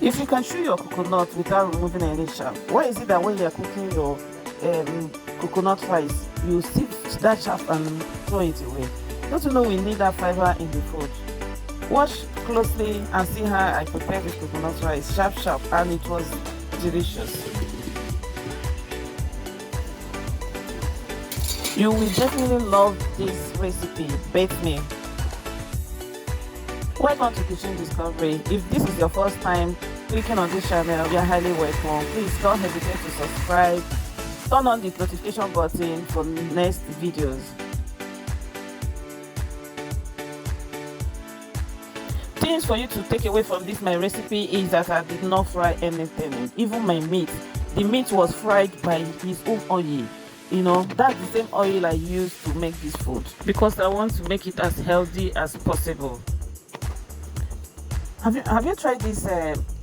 If you can chew your coconut without removing any chaff, why is it that when you are cooking your coconut rice, you sift that chaff and throw it away? Don't you know we need that fiber in the food? Watch closely and see how I prepared this coconut rice, sharp, and it was delicious. You will definitely love this recipe, bet me. Welcome to Kitchen Discovery. If this is your first time clicking on this channel, you are highly welcome. Please don't hesitate to subscribe, turn on the notification button for next videos. Things for you to take away from this my recipe is that I did not fry anything, even my meat. The meat was fried by his own oil. You know, that's the same oil I use to make this food because I want to make it as healthy as possible. Have you tried this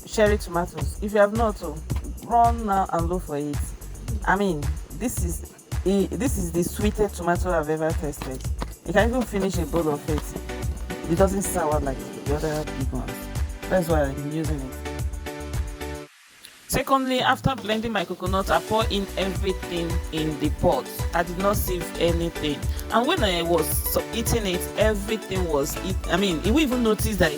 cherry tomatoes? If you have not, run now and look for it. I mean, this is the sweetest tomato I've ever tasted. You can even finish a bowl of it. It doesn't sour like the other big ones. That's why I'm using it. Secondly, after blending my coconut, I pour in everything in the pot. I did not sieve anything. And when I was eating it, everything was I mean, you even notice that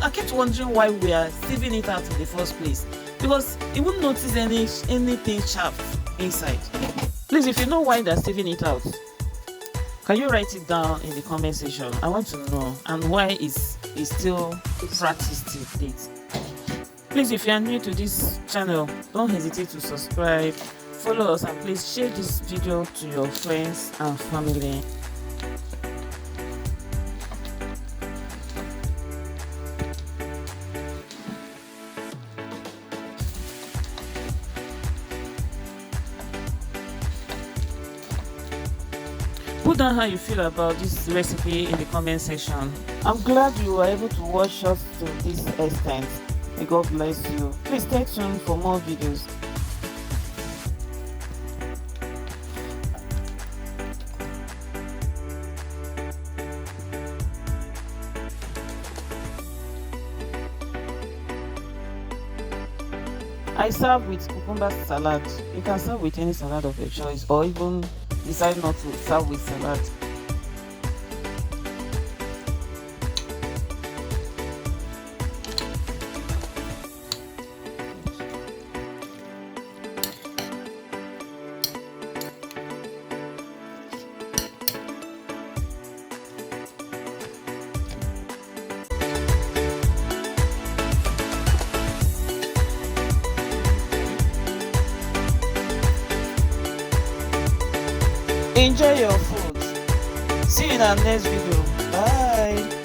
I kept wondering why we are sieving it out in the first place. Because you wouldn't notice anything sharp inside. Please, if you know why they're sieving it out, can you write it down in the comment section? I want to know, and why it's still practiced till date. Please, if you are new to this channel, don't hesitate to subscribe, follow us, and please share this video to your friends and family. Put down how you feel about this recipe in the comment section. I'm glad you were able to watch us to this extent. May God bless you. Please stay tuned for more videos. I serve with cucumber salad. You can serve with any salad of your choice, or even decide not to serve with salad. Enjoy your food. See you in our next video. Bye.